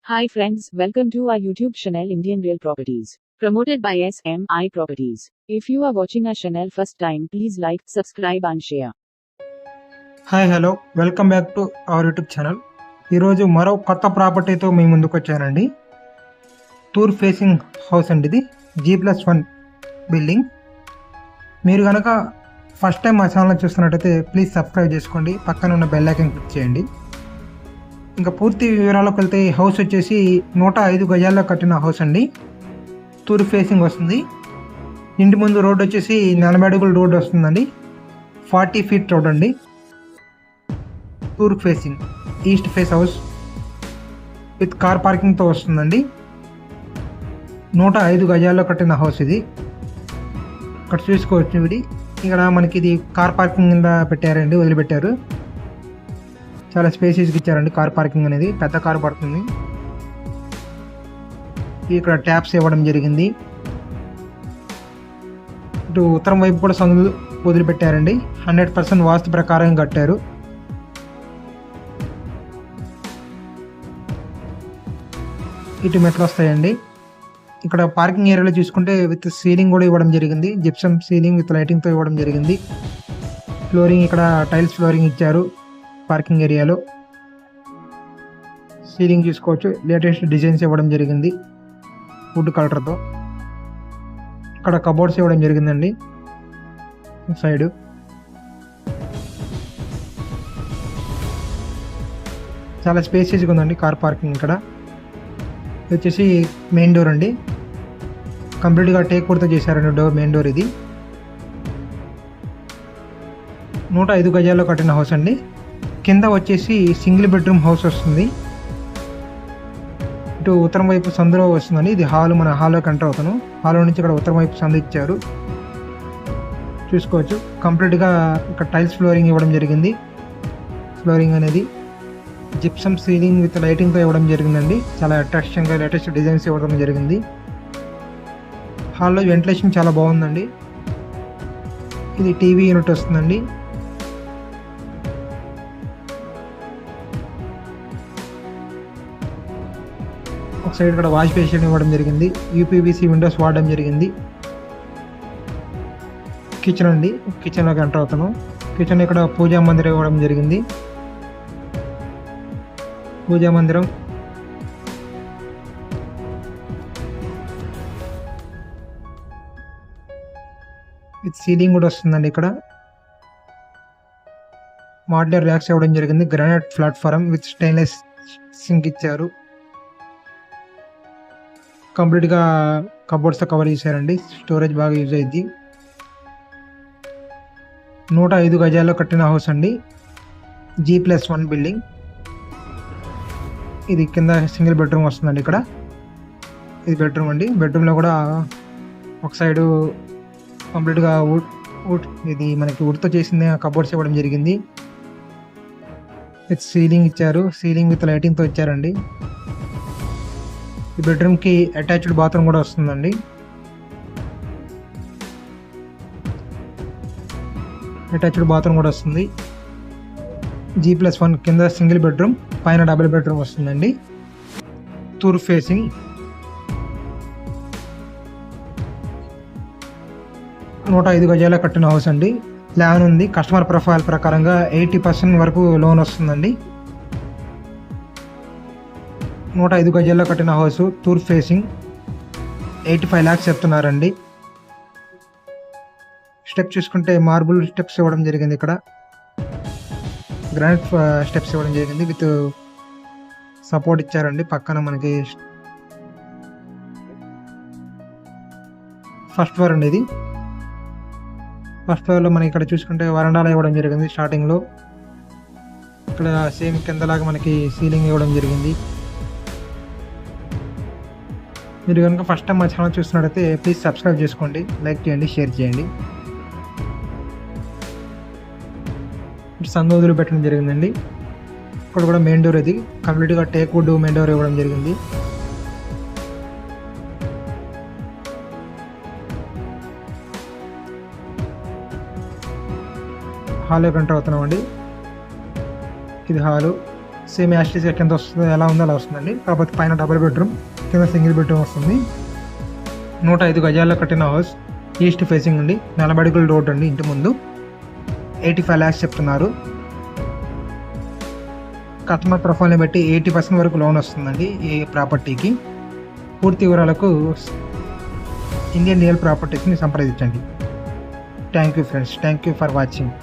Hi friends, welcome to our YouTube channel Indian Real Properties, promoted by SMI Properties. If you are watching our channel first time, please like, subscribe and share. Hi hello welcome back to our YouTube channel. ఈరోజు మరో కొత్త ప్రాపర్టీతో మీ ముందుకు వచ్చానండి. Tour facing house అండి, ఇది G+1 building. మీరు కనుక first time మా ఛానల్ చూస్తున్నట్టయితే ప్లీజ్ సబ్స్క్రైబ్ చేసుకోండి, పక్కన ఉన్న బెల్ ఐకాన్ క్లిక్ చేయండి. ఇంకా పూర్తి వివరాలకు వెళ్తే ఈ హౌస్ వచ్చేసి 105 గజాల్లో కట్టిన హౌస్ అండి. టూర్ ఫేసింగ్ వస్తుంది. ఇంటి ముందు రోడ్ వచ్చేసి 40 అడుగుల రోడ్ వస్తుందండి. 40 ఫీట్ రోడ్ అండి. Door facing east face house with car పార్కింగ్తో వస్తుందండి. 105 గజాల్లో కట్టిన హౌస్ ఇది. ఇక్కడ చూసుకోవచ్చు, ఇది ఇక్కడ మనకి ఇది కార్ పార్కింగ్ కింద పెట్టారండి, వదిలిపెట్టారు. చాలా స్పేసెస్కి ఇచ్చారండి. కార్ పార్కింగ్ అనేది పెద్ద కార్ పడుతుంది. ఇక్కడ ట్యాప్స్ ఇవ్వడం జరిగింది. ఇటు ఉత్తరం వైపు కూడా సందులు వదిలిపెట్టారండి. 100% వాస్తు ప్రకారం కట్టారు. ఇటు మెట్లు వస్తాయండి. ఇక్కడ పార్కింగ్ ఏరియాలో చూసుకుంటే విత్ సీలింగ్ కూడా ఇవ్వడం జరిగింది. జిప్సమ్ సీలింగ్ విత్ లైటింగ్తో ఇవ్వడం జరిగింది. ఫ్లోరింగ్ ఇక్కడ టైల్స్ ఫ్లోరింగ్ ఇచ్చారు. పార్కింగ్ ఏరియాలో సీలింగ్ చూసుకోవచ్చు, లేటెస్ట్ డిజైన్స్ ఇవ్వడం జరిగింది వుడ్ కలర్తో. ఇక్కడ కబోర్డ్స్ ఇవ్వడం జరిగిందండి సైడు. చాలా స్పేసెస్గా ఉందండి కార్ పార్కింగ్. ఇక్కడ వచ్చేసి మెయిన్ డోర్ అండి, కంప్లీట్గా టేక్ వుడ్తో చేశారండి డోర్, మెయిన్ డోర్ ఇది. 105 గజాల్లో కట్టిన హౌస్ అండి. కింద వచ్చేసి సింగిల్ బెడ్రూమ్ హౌస్ వస్తుంది. ఇటు ఉత్తరం వైపు సందులో వస్తుందండి. ఇది హాల్, మన హాల్లోకి ఎంటర్ అవుతాను. హాల్లో నుంచి ఇక్కడ ఉత్తరం వైపు సందు ఇచ్చారు, చూసుకోవచ్చు. కంప్లీట్గా ఇక్కడ టైల్స్ ఫ్లోరింగ్ ఇవ్వడం జరిగింది. ఫ్లోరింగ్ అనేది జిప్సమ్ సీలింగ్ విత్ లైటింగ్తో ఇవ్వడం జరిగిందండి. చాలా అట్రాక్షన్గా లేటెస్ట్ డిజైన్స్ ఇవ్వడం జరిగింది. హాల్లో వెంటిలేషన్ చాలా బాగుందండి. ఇది టీవీ యూనిట్ వస్తుందండి. ఒక సైడ్ ఇక్కడ వాష్ బేసిన్ ఇవ్వడం జరిగింది. యూపీవీసీ విండోస్ వాడడం జరిగింది. కిచెన్ అండి, కిచెన్లోకి ఎంటర్ అవుతాను. కిచెన్ ఇక్కడ పూజా మందిరం ఇవ్వడం జరిగింది. పూజా మందిరం విత్ సీలింగ్ కూడా వస్తుందండి. ఇక్కడ మాడ్యులర్ ర్యాక్స్ ఇవ్వడం జరిగింది. Granite platform with stainless sync ఇచ్చారు. కంప్లీట్గా కబోర్డ్స్తో కవర్ చేశారండి. స్టోరేజ్ బాగా యూజ్ అయ్యింది. 105 గజాల్లో కట్టిన హౌస్ అండి. G+1 building. ఇది కింద సింగిల్ బెడ్రూమ్ వస్తుందండి. ఇక్కడ ఇది బెడ్రూమ్ అండి. బెడ్రూమ్లో కూడా ఒక సైడు కంప్లీట్గా వుడ్ ఇది మనకి వుడ్తో చేసింది కబోర్డ్స్ ఇవ్వడం జరిగింది. విత్ సీలింగ్ ఇచ్చారు. సీలింగ్ విత్ లైటింగ్తో ఇచ్చారండి. ఈ బెడ్రూమ్కి అటాచ్డ్ బాత్రూమ్ కూడా వస్తుందండి. అటాచ్డ్ బాత్రూమ్ కూడా వస్తుంది. G+1 కింద సింగిల్ బెడ్రూమ్, పైన డబుల్ బెడ్రూమ్ వస్తుందండి. టూర్ ఫేసింగ్ 105 గజాల కట్టిన హౌస్ అండి. ప్లాన్ ఉంది. కస్టమర్ ప్రొఫైల్ ప్రకారంగా 80% వరకు లోన్ వస్తుందండి. 105 గజాల్లో కట్టిన హౌస్, టూర్ ఫేసింగ్, 85 lakhs చెప్తున్నారండి. స్టెప్ చూసుకుంటే మార్బుల్ స్టెప్స్ ఇవ్వడం జరిగింది. ఇక్కడ గ్రానైట్ స్టెప్స్ ఇవ్వడం జరిగింది. విత్ సపోర్ట్ ఇచ్చారండి. పక్కన మనకి ఫస్ట్ ఫ్లోర్ అండి. ఇది ఫస్ట్ ఫ్లోర్లో మనకి ఇక్కడ చూసుకుంటే వరండాలో ఇవ్వడం జరిగింది. స్టార్టింగ్లో ఇక్కడ సేమ్ కిందలాగా మనకి సీలింగ్ ఇవ్వడం జరిగింది. మీరు కనుక ఫస్ట్ టైం మా ఛానల్ చూస్తున్నట్టయితే ప్లీజ్ సబ్స్క్రైబ్ చేసుకోండి, లైక్ చేయండి, షేర్ చేయండి. సందు వదిలి పెట్టడం జరిగిందండి. ఇక్కడ కూడా మెయిన్ డోర్, ఇది కంప్లీట్గా టేక్ వుడ్ మెయిన్ డోర్ ఇవ్వడం జరిగింది. హాల్లోకి ఎంటర్ అవుతున్నామండి. ఇది హాలు. సేమ్ యాస్టీస్గా కింద వస్తుంది, ఎలా ఉందో అలా వస్తుందండి. కాకపోతే పైన డబుల్ బెడ్రూమ్, కింద సింగిల్ బెడ్రూమ్ వస్తుంది. 105 గజాల్లో కట్టిన హౌస్, ఈస్ట్ ఫేసింగ్ అండి, 40 అడుగుల రోడ్ అండి ఇంటి ముందు. 85 lakhs చెప్తున్నారు. కస్టమర్ ప్రొఫైల్ని బట్టి 80% వరకు లోన్ వస్తుందండి ఈ ప్రాపర్టీకి. పూర్తి వివరాలకు ఇండియన్ రియల్ ప్రాపర్టీస్ని సంప్రదించండి. Thank you friends, thank you for watching.